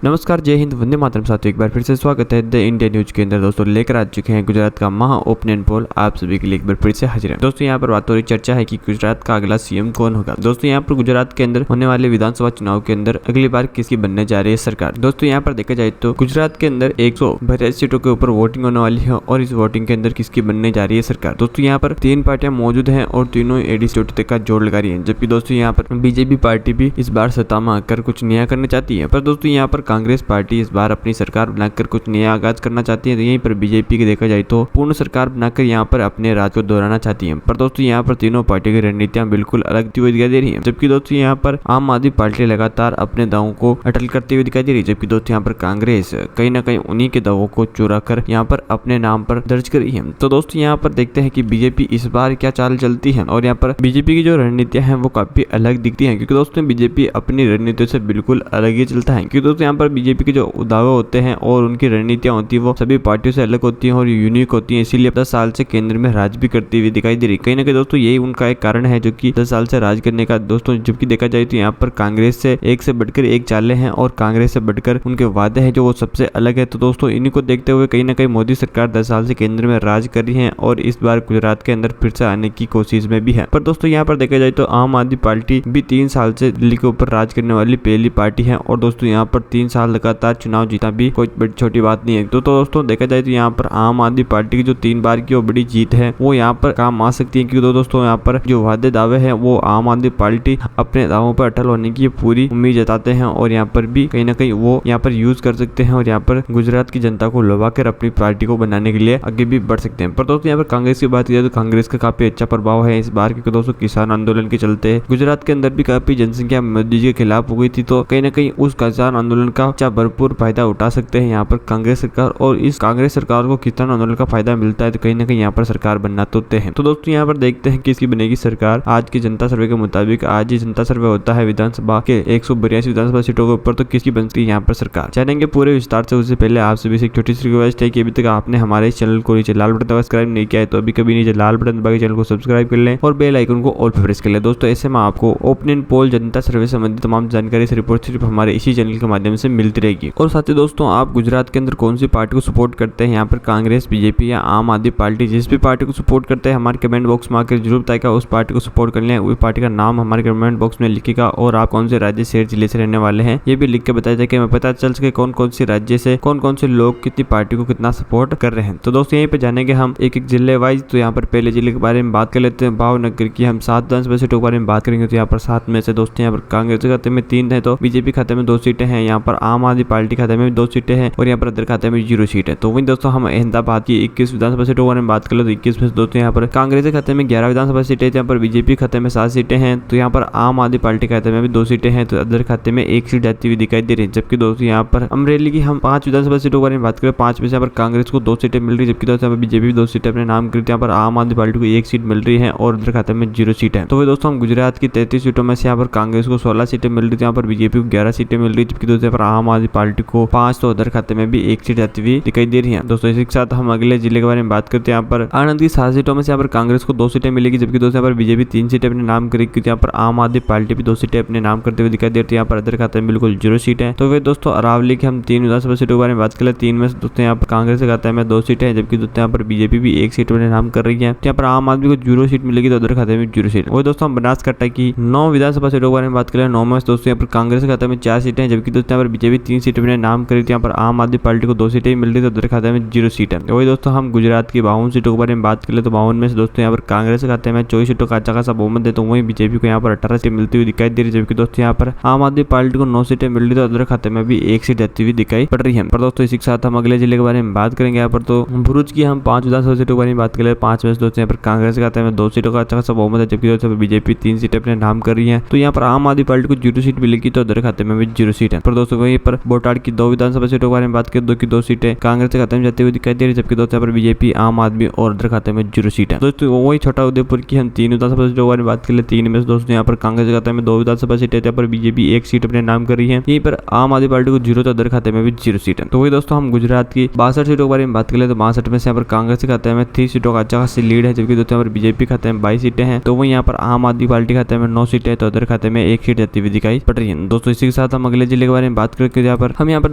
नमस्कार, जय हिंद, वंदे मातरम साथियों। एक बार फिर से स्वागत है द इंडिया न्यूज के अंदर। दोस्तों लेकर आ चुके हैं गुजरात का महा ओपिनियन पोल आप सभी के लिए एक बार फिर से हाजिर है। दोस्तों यहाँ पर बात हो रही चर्चा है कि गुजरात का अगला सीएम कौन होगा। दोस्तों यहाँ पर गुजरात के अंदर होने वाले विधानसभा चुनाव के अंदर अगली बार किसकी बनने जा रही है सरकार। दोस्तों यहाँ पर देखा जाए तो गुजरात के अंदर 182 सीटों के ऊपर वोटिंग होने वाली है और इस वोटिंग के अंदर किसकी बनने जा रही है सरकार। दोस्तों यहाँ पर 3 पार्टियां मौजूद हैं और तीनों एडी सीटों तक का जोड़ लगा रही है। जबकि दोस्तों यहाँ पर बीजेपी पार्टी भी इस बार सत्ता में आकर कुछ नया करना चाहती है। पर दोस्तों यहाँ पर कांग्रेस पार्टी इस बार अपनी सरकार बनाकर कुछ नया आगाज करना चाहती है। तो यहीं पर बीजेपी की देखा जाए तो पूर्ण सरकार बनाकर यहाँ पर अपने राज को दोहराना चाहती है। पर दोस्तों यहाँ पर तीनों पार्टी की रणनीतियां बिल्कुल अलग हुई दिखाई दे रही है। जबकि दोस्तों यहाँ पर आम आदमी पार्टी लगातार अपने दावों को अटल करते हुए दिखाई दे रही है। जबकि दोस्तों यहाँ पर कांग्रेस कहीं ना कहीं उन्हीं के दावों को चुरा कर यहाँ पर अपने नाम पर दर्ज कर रही है। तो दोस्तों यहाँ पर देखते हैं कि बीजेपी इस बार क्या चाल चलती है और यहाँ पर बीजेपी की जो रणनीतियां हैं वो काफी अलग दिखती हैं। क्योंकि दोस्तों बीजेपी अपनी रणनीतियों से बिल्कुल अलग ही चलता है। क्योंकि दोस्तों यहाँ पर बीजेपी के जो दावे होते हैं और उनकी रणनीतियां होती है वो सभी पार्टियों से अलग होती हैं और यूनिक होती हैं। इसीलिए 10 साल से केंद्र में राज भी करती हुई दिखाई दे रही है। कहीं ना कहीं दोस्तों यही उनका एक कारण है जो कि 10 साल से राज करने का। दोस्तों जबकि देखा जाए तो यहाँ पर कांग्रेस से एक से बढ़कर एक चाले हैं और कांग्रेस से बढ़कर उनके वादे हैं जो वो सबसे अलग है। तो दोस्तों इन्हीं को देखते हुए कहीं ना कहीं मोदी सरकार 10 साल से केंद्र में राज कर रही है और इस बार गुजरात के अंदर फिर से आने की कोशिश में भी है। पर दोस्तों यहाँ पर देखा जाए तो आम आदमी पार्टी भी 3 साल से दिल्ली के ऊपर राज करने वाली पहली पार्टी है और दोस्तों यहाँ पर 3 साल लगातार चुनाव जीता भी कोई बड़ी छोटी बात नहीं है। तो दोस्तों देखा जाए तो यहाँ पर आम आदमी पार्टी की जो 3 बार की वो बड़ी जीत है वो यहाँ पर काम आ सकती है। क्योंकि दोस्तों यहाँ पर जो वादे दावे हैं वो आम आदमी पार्टी अपने दावों पर अटल होने की पूरी उम्मीद जताते हैं और यहाँ पर भी कहीं ना कहीं वो यहाँ पर यूज कर सकते हैं और यहाँ पर गुजरात की जनता को लुभा कर अपनी पार्टी को बनाने के लिए आगे भी बढ़ सकते हैं। पर दोस्तों यहाँ पर कांग्रेस की बात की जाए तो कांग्रेस का काफी अच्छा प्रभाव है इस बार। क्योंकि दोस्तों किसान आंदोलन के चलते गुजरात के अंदर भी काफी जनसंख्या मोदी जी के खिलाफ हो गई थी। तो कहीं ना कहीं उस किसान आंदोलन का अच्छा भरपूर फायदा उठा सकते हैं यहाँ पर कांग्रेस सरकार। और इस कांग्रेस सरकार को किसान आंदोलन का फायदा मिलता है तो कहीं ना कहीं यहाँ पर सरकार बनना तोते हैं। तो दोस्तों यहाँ पर देखते हैं किसकी बनेगी सरकार। आज की जनता सर्वे के मुताबिक आज ही जनता सर्वे होता है विधानसभा के 182 विधानसभा सीटों के ऊपर। तो किसकी बनती है यहाँ पर सरकार जानेंगे पूरे विस्तार से। उससे पहले आप सभी से एक छोटी सी रिक्वेस्ट है कि अभी तक आपने हमारे इस चैनल को नीचे लाल बटन सब्सक्राइब नहीं किया है तो अभी कभी नीचे लाल बटन दबा के चैनल को सब्सक्राइब कर लें और बेल आइकन को ऑल पे प्रेस कर लें। दोस्तों ऐसे में आपको ओपिनियन पोल जनता सर्वे संबंधी तमाम जानकारी से रिपोर्ट सिर्फ हमारे इसी चैनल के माध्यम से मिलती रहेगी। और साथ ही दोस्तों आप गुजरात के अंदर कौन सी पार्टी को सपोर्ट करते हैं, यहाँ पर कांग्रेस, बीजेपी या आम आदमी पार्टी, जिस भी पार्टी को सपोर्ट करते हैं हमारे कमेंट बॉक्स में आकर जरूर बताएगा उस पार्टी को सपोर्ट कर लें। उस पार्टी का नाम हमारे कमेंट बॉक्स में लिखेगा और आप कौन से राज्य, शहर, जिले से रहने वाले हैं ये भी लिख के बताया जाए कि हमें पता चल सके कौन कौन से राज्य से कौन कौन से लोग कितनी पार्टी को कितना सपोर्ट कर रहे हैं। तो दोस्तों यहीं पे जानेंगे हम एक एक जिले वाइज। तो यहाँ पर पहले जिले के बारे में बात कर लेते हैं। भावनगर की हम 7 विधानसभा सीटों के बारे में बात करेंगे। तो यहाँ पर 7 में से दोस्तों यहाँ पर कांग्रेस के खाते में 3 है, तो बीजेपी खाते में 2 सीटें हैं, यहाँ पर आम आदमी पार्टी खाते में 2 सीटें हैं और यहाँ पर अदर खाते में 0 सीट है। तो वही दोस्तों हम अहमदाबाद की 21 विधानसभा सीटों के बारे में बात कर ले तो 21 में दोस्तों यहाँ पर कांग्रेस के खाते में 11 विधानसभा सीटें, यहाँ पर बीजेपी खाते में 7 सीटें हैं, तो यहाँ पर आम आदमी पार्टी खाते में भी 2 सीटें हैं, तो अदर खाते में 1 सीट जाती हुई दिखाई दे रही है। जबकि दोस्तों यहाँ पर अमरेली की हम 5 विधानसभा सीटों के बारे में बात करें, 5 में से यहाँ पर कांग्रेस को 2 सीटें मिल रही है, जबकि दोस्तों यहाँ पर बीजेपी 2 सीटें अपने नाम करती है, यहाँ पर आम आदमी पार्टी को 1 सीट मिल रही है और अदर खाते में 0 सीट है। तो वही दोस्तों हम गुजरात की 33 सीटों में से यहाँ पर कांग्रेस को 16 सीटें मिल रही थी, यहाँ पर बीजेपी को 11 सीटें मिल रही है, जबकि दोस्तों यहाँ पर आम आदमी पार्टी को 5, तो अदर खाते में भी 1 सीट जाती हुई दिखाई दे रही है। दोस्तों इसी के साथ हम अगले जिले के बारे में बात करते हैं। यहाँ पर आनंद की 7 सीटों में से यहाँ पर कांग्रेस को 2 सीटें मिलेगी, जबकि दोस्तों यहाँ पर बीजेपी 3 सीटें अपने नाम करेगी, यहाँ पर आम आदमी पार्टी भी 2 सीटें अपने नाम करते हुए दिखाई देती है, यहाँ पर अदर खाते में बिल्कुल 0 सीट है। तो वे दोस्तों अरावली की हम 3 विधानसभा सीटों के बारे में बात करें, 3 में से दोस्तों यहाँ पर कांग्रेस के खाते में 2 सीटें हैं, जबकि दोस्तों यहाँ पर बीजेपी भी 1 सीट अपने नाम कर रही है, यहाँ पर आम आदमी को 0 सीट मिलेगी, तो अदर खाते में 0 सीट। वही दोस्तों हम बनासकांठा की 9 विधानसभा सीटों के बारे में बात करें, 9 में दोस्तों यहाँ पर कांग्रेस के खाते में 4 सीटें हैं, जबकि दोस्तों यहाँ पर बीजेपी 3 सीटें अपने नाम करी थी, यहाँ पर आम आदमी पार्टी को 2 सीटें मिल रही, तो अदर खाते में 0 सीट है। वही दोस्तों हम गुजरात की 52 सीटों के बारे में बात करें तो 52 में से दोस्तों यहाँ पर कांग्रेस के खाते में 24 सीटों का अच्छा खासा बहुमत है, तो वहीं बीजेपी को यहाँ पर 18 सीटें मिलती हुई दिखाई दे रही है, जबकि दोस्तों यहाँ पर आम आदमी पार्टी को 9 सीटें मिल रही, तो अदर खाते में भी 1 सीट जाती हुई दिखाई पड़ रही है। पर दोस्तों इसी के साथ हम अगले जिले के बारे में बात करेंगे। यहाँ पर तो भरूच की हम 5 विधानसभा सीटों के बारे में बात करें, 5 में से दोस्तों यहाँ पर कांग्रेस के खाते में 2 सीटों का अच्छा खासा बहुमत है, जबकि दोस्तों बीजेपी 3 सीटें अपने नाम कर रही है, तो यहाँ पर आम आदमी पार्टी को 0 सीट मिलेगी, तो अदर खाते में भी 0 सीट है। पर दोस्तों वहीं पर बोटाड़ की 2 विधानसभा सीटों के बारे में बात करें, 2 की 2 सीटें कांग्रेस के खाते में जाती हुई दिखाई दे रही है, जबकि दोस्तों यहाँ पर बीजेपी, आम आदमी और अदर खाते में 0 सीट है। दोस्तों वही छोटा उदयपुर की हम 3 विधानसभा सीटों के बारे में बात करें, 3 में से दोस्तों यहाँ पर कांग्रेस के खाते में 2 विधानसभा सीटें, यहाँ पर बीजेपी 1 सीट अपने नाम कर रही है, यहीं पर आम आदमी पार्टी को 0, तो अदर खाते में भी 0 सीट है। तो वही दोस्तों हम गुजरात की 62 सीटों के बारे में बात करें तो 62 में से यहाँ पर कांग्रेस के खाते में 3 सीटों का अच्छा खासी लीड है, जबकि दोस्तों यहाँ पर बीजेपी खाते में 22 सीटें हैं, तो वही यहाँ पर आम आदमी पार्टी खाते में 9 सीटें, तो अदर खाते में 1 सीट जाती हुई दिखाई पड़ रही है। दोस्तों इसी के साथ हम अगले जिले के बारे में बात बात करें यहाँ पर हम यहाँ पर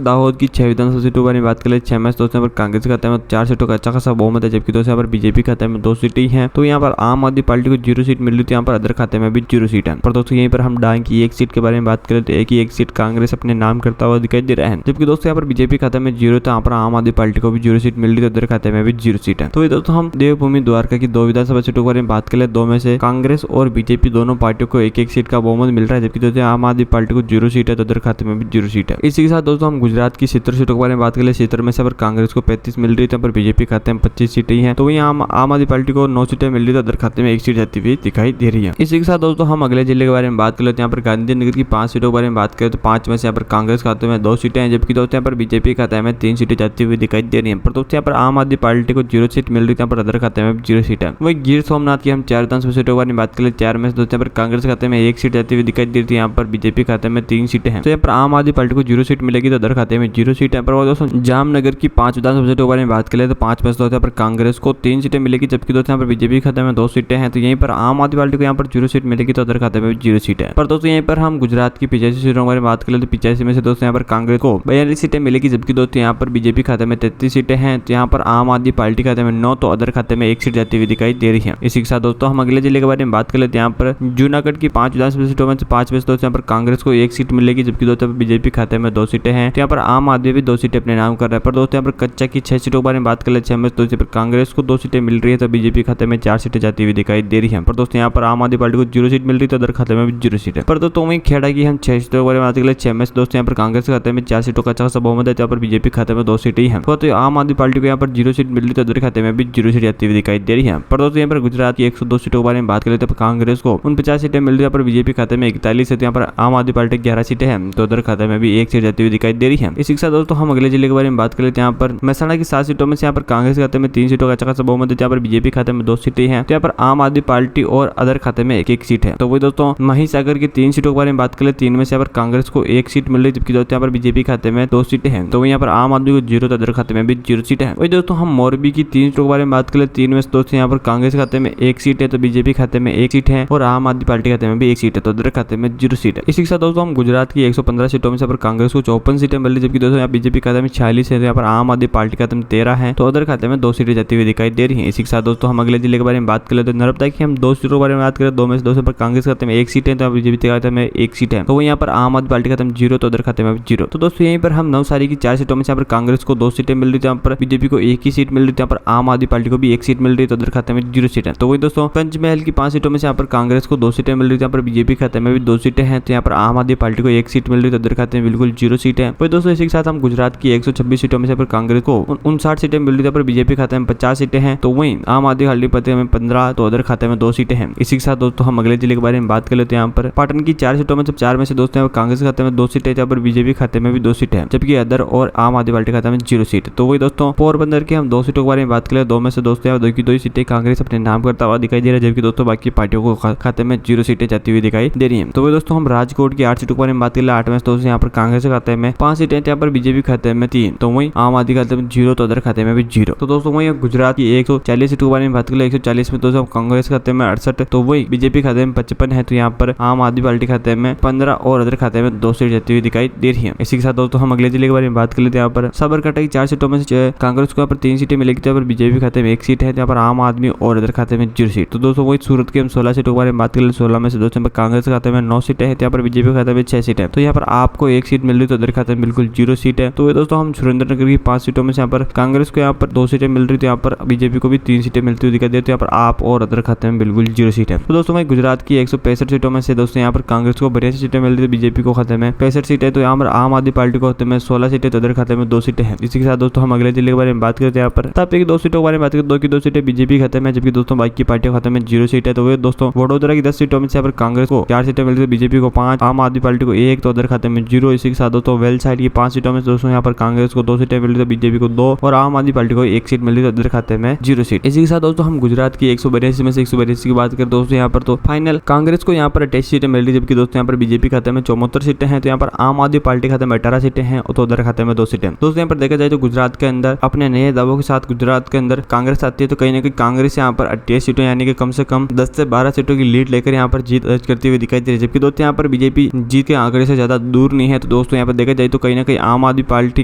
दाहोद की 6 विधानसभा सीटों के बारे में बात करें 6 में दोस्तों यहाँ पर कांग्रेस के खाते में 4 सीटों का अच्छा खासा बहुमत है, जबकि दोस्तों यहाँ पर बीजेपी खाते में 2 सीटें हैं। तो यहाँ पर आम आदमी पार्टी को 0 सीट मिल रही थी, यहाँ पर अदर खाते में भी 0 सीट है। पर दोस्तों यहीं पर हम डांग की 1 सीट के बारे में बात करें तो एक सीट कांग्रेस अपने नाम करता हुआ दिखाई दे रहा है, जबकि दोस्तों यहाँ पर बीजेपी खाते में 0 था, यहाँ पर आम आदमी पार्टी को भी 0 सीट मिल रही थी, अदर खाते में भी 0 सीट है। तो ये दोस्तों हम देवभूमि द्वारका की 2 विधानसभा सीटों के बारे में बात करें, 2 में से कांग्रेस और बीजेपी दोनों पार्टियों को एक सीट का बहुमत मिल रहा है, जबकि दोस्तों आम आदमी पार्टी को 0 सीट है, तो अदर खाते में भी 0 सीट है। इसी के साथ दोस्तों हम गुजरात की 70 सीटों के बारे में बात करें, 70 में से पर कांग्रेस को 35 मिल रही थी, पर बीजेपी खाते में 25 सीटें हैं। तो वहीं आम आदमी पार्टी को 9 सीटें मिल रही थी, अदर खाते में 1 सीट जाती हुई दिखाई दे रही है। इसी के साथ दोस्तों हम अगले जिले के बारे में बात कर लेते हैं। यहाँ पर गांधीनगर की 5 सीटों के बारे में बात करें तो 5 में से यहाँ पर कांग्रेस खाते में 2 सीटें हैं, जबकि दोस्तों यहाँ पर बीजेपी खाते में 3 सीटें जाती हुई दिखाई दे रही है। पर दोस्तों यहाँ पर आम आदमी पार्टी को 0 सीट मिल रही थी, यहाँ पर अदर खाते में 0 सीट है। वही गिर सोमनाथ की हम 4 विधानसभा सीटों के बारे में बात करें, 4 में से दोस्तों यहाँ पर कांग्रेस खाते में 1 सीट जाती हुई दिखाई दे रही थी, यहाँ पर बीजेपी खाते में 3 सीटें हैं। तो यहाँ पर आम आदमी पार्टी को 0 सीट मिलेगी, तो अदर खाते में 0 सीट है। पर दोस्तों जामनगर की 5 विधानसभा सीटों के बारे में बात करें तो 5 में से यहाँ पर कांग्रेस को 3 सीटें मिलेगी, जबकि दोस्तों यहाँ पर बीजेपी खाते में 2 सीटें हैं। तो यहीं पर आम आदमी पार्टी को यहाँ पर 0 सीट मिलेगी, तो अदर खाते में 0 सीट है। पर दोस्तों यहीं पर हम गुजरात की 85 सीटों के बारे में बात करें तो 85 में से दोस्तों यहाँ पर कांग्रेस को 42 सीटें मिलेगी, जबकि दोस्तों यहाँ पर बीजेपी खाते में 33 सीटें हैं। तो यहाँ पर आम आदमी पार्टी खाते में 9, तो अदर खाते में 1 सीट जाती हुई दिखाई दे रही है। इसी के साथ दोस्तों हम अगले जिले के बारे में बात कर लेते हैं। यहाँ पर जूनागढ़ की 5 विधानसभा सीटों में से 5 में से दोस्तों यहाँ पर कांग्रेस को 1 सीट मिलेगी, जबकि दोस्तों बीजेपी खाते में 2 सीटें हैं। तो यहाँ पर आम आदमी भी 2 सीटें अपने नाम कर रहा है। पर दोस्तों यहाँ पर कच्चा की 6 सीटों के बारे में बात कर लेते हैं, 6 में दोस्तों पर कांग्रेस को 2 सीटें मिल रही है, तो बीजेपी खाते में 4 सीटें जाती हुई दिखाई दे रही है। पर दोस्तों यहाँ पर आम आदमी पार्टी को 0 सीट मिल रही है, तो अदर खाते में भी 0 सीट है। पर दोस्तों वहीं खेड़ा की हम 6 सीटों के बारे में बात कर लेते हैं, 6 में से दोस्तों यहाँ पर कांग्रेस खाते में 4 सीटों का अच्छा खासा बहुमत है, यहाँ पर बीजेपी खाते में 2 सीटें ही हैं। तो आम आदमी पार्टी को यहाँ पर 0 सीट मिल रही है, तो अदर खाते में भी 0 सीट जाती हुई दिखाई दे रही है। पर दोस्तों यहाँ पर गुजरात की 102 सीटों के बारे में बात कर लेते हैं, कांग्रेस को 49 सीटें मिल रही है, पर बीजेपी खाते में 41 है। तो यहाँ पर आम आदमी पार्टी 11 सीटें हैं, तो अदर खाते में भी 1 सीट जाती हुई दिखाई दे रही है। इसी के साथ दोस्तों हम अगले जिले के बारे में बात कर लेते हैं। यहाँ पर महसाणा की 7 सीटों में से यहाँ पर कांग्रेस खाते में 3 सीटों का अच्छा खासा बहुमत है, यहाँ पर बीजेपी खाते में 2 सीटें हैं। तो यहाँ पर आम आदमी पार्टी और अदर खाते में 1 सीट है। तो वही दोस्तों महिसागर की 3 सीटों के बारे में बात कर ले, 3 में से यहाँ पर कांग्रेस को 1 सीट मिल रही है, जबकि दोस्तों यहाँ पर बीजेपी खाते में 2 सीटें हैं। तो यहाँ पर आम आदमी को 0, तो अदर खाते में भी 0 सीट है। वही दोस्तों हम मोरबी की 3 सीटों के बारे में बात कर ले, 3 में से दोस्तों यहाँ पर कांग्रेस खाते में 1 सीट है, तो बीजेपी खाते में 1 सीट है, और आम आदमी पार्टी खाते में भी 1 सीट है, तो अदर खाते में 0 सीट है। इसी के साथ दोस्तों हम गुजरात की 115 सीटों में से पर कांग्रेस को 54 सीटें मिल रही, जबकि दोस्तों यहाँ बीजेपी खाते में 46 है, तो यहाँ पर आम आदमी पार्टी खाते में 13 है, तो अदर खाते में 2 सीटें जाती हुई दिखाई दे रही है। इसी के साथ दोस्तों हम अगले जिले के बारे में बात कर ले, तो नर्मदा की हम 2 सीटों के बारे में बात करें, 2 में से दोस्तों पर कांग्रेस खाते में 1 सीट है, तो बीजेपी खाते में 1 सीट है। तो यहाँ पर आम आदमी पार्टी खाते में 0, तो अदर खाते में 0। तो दोस्तों यहीं पर हम नवसारी की 4 सीटों में से यहाँ पर कांग्रेस को 2 सीटें मिल रही थी, यहाँ पर बीजेपी को 1 ही सीट मिल रही थी, यहाँ पर आम आदमी पार्टी को भी 1 सीट मिल रही है, तो अदर खाते में 0 सीट है। तो वही दोस्तों पंचमहल की 5 सीटों में से यहाँ पर कांग्रेस को 2 सीटें मिल रही थी, यहाँ पर बीजेपी खाते में भी 2 सीटें हैं, तो यहाँ पर आम आदमी पार्टी को 1 सीट मिल रही है, तो अदर खाते में बिल्कुल 0 सीट है। वही दोस्तों इसी के साथ हम गुजरात की 126 सीटों में से पर कांग्रेस को 59 सीटें मिल रही थी, पर बीजेपी खाते में 50 सीटें हैं, तो वहीं आम आदमी पार्टी में 15, तो अदर खाते में 2 सीटें हैं। इसी के साथ दोस्तों हम अगले जिले के बारे में बात कर लेते हैं। यहाँ पर पाटन की 4 सीटों में से 4 में से दोस्तों यहाँ पर कांग्रेस खाते में 2 सीटें, यहाँ पर बीजेपी खाते में भी 2 सीटें हैं, जबकि अदर और आम आदमी पार्टी खाते में 0 सीट। तो वही दोस्तों पोरबंदर की हम 2 सीटों के बारे में बात करें, 2 में से दोस्तों यहाँ 2 की 2 सीटें कांग्रेस अपने नाम करता हुआ दिखाई दे रहा है, जबकि दोस्तों बाकी पार्टियों को खाते में 0 सीटें जाती हुई दिखाई दे रही है। तो वही दोस्तों हम राजकोट की 8 सीटों के बारे में बात करें, 8 में से दोस्तों यहाँ पर कांग्रेस खाते में 5 सीटें, यहाँ पर बीजेपी खाते में 3, तो वही आम आदमी खाते में 0, तो अदर खाते में भी 0। तो दोस्तों वही गुजरात की 140 सीटों के बारे में बात करें, 140 में दोस्तों कांग्रेस खाते में 68, तो वही बीजेपी खाते में 55 है, तो यहाँ पर आम आदमी पार्टी खाते में 15 और अदर खाते में 2 सीट जाती हुई दिखाई दे रही है। इसी के साथ दोस्तों हम अगले जिले के बारे में बात कर लेते हैं। यहाँ पर साबरकांठा की 4 सीटों में से कांग्रेस को यहाँ पर 3 सीटें मिलेगी, यहाँ पर बीजेपी खाते में 1 सीट है, यहाँ पर आम आदमी और अदर खाते में 0 सीट। तो दोस्तों वही सूरत की हम 16 सीटों के बारे में बात कर ले, 16 में से दोस्तों कांग्रेस खाते में 9 सीटें हैं, यहाँ पर बीजेपी खाते में 6 सीट है, तो यहाँ पर आपको 1 सीट मिल रही, तो अदर खाते में बिल्कुल 0 सीट है। तो दोस्तों हम सुरेंद्रनगर की 5 सीटों में से यहाँ पर कांग्रेस को यहाँ पर 2 सीटें मिल रही थी, यहाँ पर बीजेपी को भी 3 सीटें मिलती हुई दिखाई देती है, यहाँ पर आप और अदर खाते में बिल्कुल 0 सीट है। तो दोस्तों मैं गुजरात की 165 सीटों में से दोस्तों यहाँ पर कांग्रेस को 82 सीटें मिल रही थी, बीजेपी को खाते में 65 सीटें, तो यहाँ पर आम आदमी पार्टी को खाते में 16 सीटें, तो अदर खाते में 2 सीटें हैं। इसी के साथ दोस्तों हम अगले जिले के बारे में बात करते हैं। यहाँ पर तापी की 2 सीटों के बारे में बात करें, 2 की 2 सीटें बीजेपी खाते में, जबकि दोस्तों बाकी पार्टियों खाते में 0 सीट है। तो वे दोस्तों वडोदरा की 10 सीटों में से यहाँ पर कांग्रेस को 4 सीटें मिल रही, बीजेपी को 5, आम आदमी पार्टी को 1, तो अदर खाते में 0। इसी के साथ दोस्तों वेल साइड की 5 सीटों में दोस्तों यहाँ पर कांग्रेस को 2 सीटें मिल रही, बीजेपी को 2 और आम आदमी पार्टी को 1 सीट मिल रही, तो अदर खाते में 0 सीट। इसी के साथ दोस्तों हम गुजरात की 182 में से 182 की बात करें दोस्तों, यहाँ पर तो फाइनल कांग्रेस को यहाँ पर 28 सीटें मिल रही, जबकि दोस्तों यहाँ पर बीजेपी खाते में 74 सीटें हैं, तो यहाँ पर आम आदमी पार्टी खाते में 18 सीटें हैं, तो अदर खाते में 2 सीटें। दोस्तों यहाँ पर देखा जाए तो गुजरात के अंदर अपने नए दावों के साथ गुजरात के अंदर कांग्रेस आती है, तो कहीं ना कहीं कांग्रेस यहाँ पर 28 सीटों यानी कि कम से कम 10 से 12 सीटों की लीड लेकर यहाँ पर जीत दर्ज करती हुई दिखाई दे रही है, जबकि दोस्तों यहाँ पर बीजेपी जीत के आंकड़े से ज्यादा दूर नहीं है, तो दोस्तों यहाँ पर देखा जाए तो कहीं ना कहीं आम आदमी पार्टी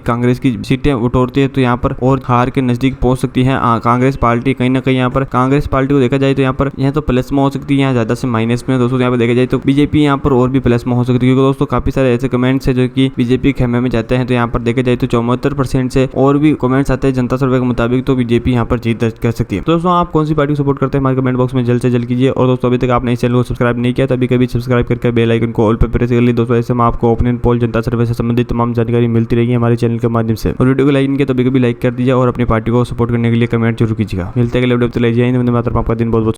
कांग्रेस की सीटें उठोरती है, तो यहाँ पर और हार के नजदीक पहुंच सकती है कांग्रेस पार्टी। कहीं ना कहीं यहाँ पर कांग्रेस पार्टी को देखा जाए तो यहाँ तो प्लस में हो सकती है, यहाँ ज्यादा से माइनस में। दोस्तों यहाँ पर देखा जाए तो बीजेपी यहाँ पर और भी प्लस में हो सकती है, क्योंकि दोस्तों काफी सारे ऐसे कमेंट्स है जो कि बीजेपी खेमे में जाते हैं। तो यहाँ पर देखा जाए तो 74% से और भी कमेंट्स आते हैं जनता सर्वे के मुताबिक, तो बीजेपी यहाँ पर जीत दर्ज कर सकती है। तो दोस्तों आप कौन सी पार्टी को सपोर्ट करते हैं हमारे कमेंट बॉक्स में जल्द से जल्द कीजिए। और दोस्तों अभी तक आपने इस चैनल को सब्सक्राइब नहीं किया तो अभी कभी सब्सक्राइब करके बेल आइकन को ऑल पे प्रेस कर ली दोस्तों। ऐसे में आपको ओपिनियन पोल, जनता सर्वे से संबंधित तमाम जानकारी मिलती रहेगी हमारे चैनल के माध्यम से। और वीडियो को लाइक नहीं किया तो अभी कभी लाइक कर दीजिए और अपनी पार्टी को सपोर्ट करने के लिए कमेंट जरूर कीजिएगा। मिलते हैं अगले वीडियो में, तो लीजिए, आपका दिन बहुत